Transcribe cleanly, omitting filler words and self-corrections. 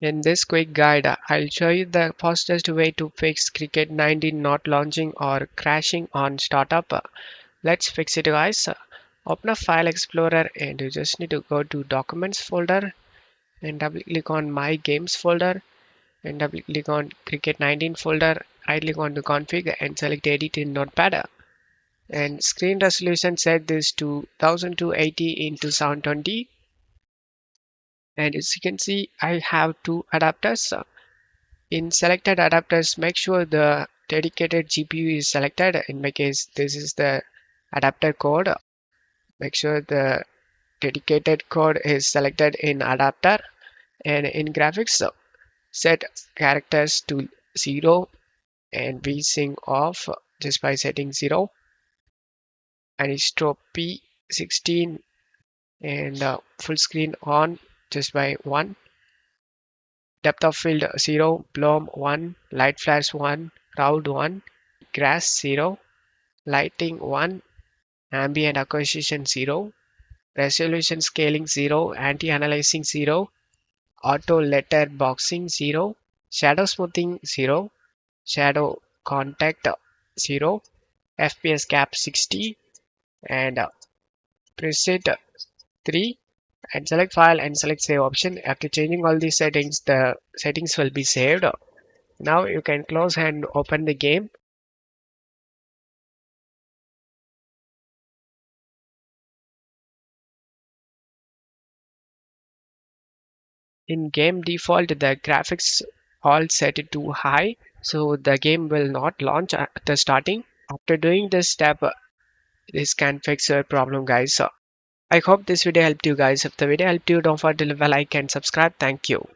In this quick guide, I'll show you the fastest way to fix Cricket 19 not launching or crashing on startup. Let's fix it, guys. Open a file explorer and you just need to go to documents folder and double click on my games folder and double click on Cricket 19 folder. Right click on the config and select edit in notepad. And screen resolution set this to 1280 into 720. And as you can see, I have two adapters. In selected adapters, make sure the dedicated GPU is selected. In my case, this is the adapter code. Make sure the dedicated code is selected in adapter. And in graphics, set characters to 0 and VSync off just by setting 0. Anisotropy 16 and full screen on just by 1. Depth of field 0, bloom 1, light flash 1, crowd 1, grass 0, lighting 1, ambient acquisition 0, resolution scaling 0, anti-aliasing 0, auto letter boxing 0, shadow smoothing 0, shadow contact 0, FPS cap 60, and preset 3, and select file and select save option. After changing all these settings, the settings will be saved. Now you can close and open the game. In game default, the graphics all set to high, so the game will not launch at the starting. After doing this step, this can fix your problem, guys. I hope this video helped you guys. If the video helped you, don't forget to leave a like and subscribe. Thank you.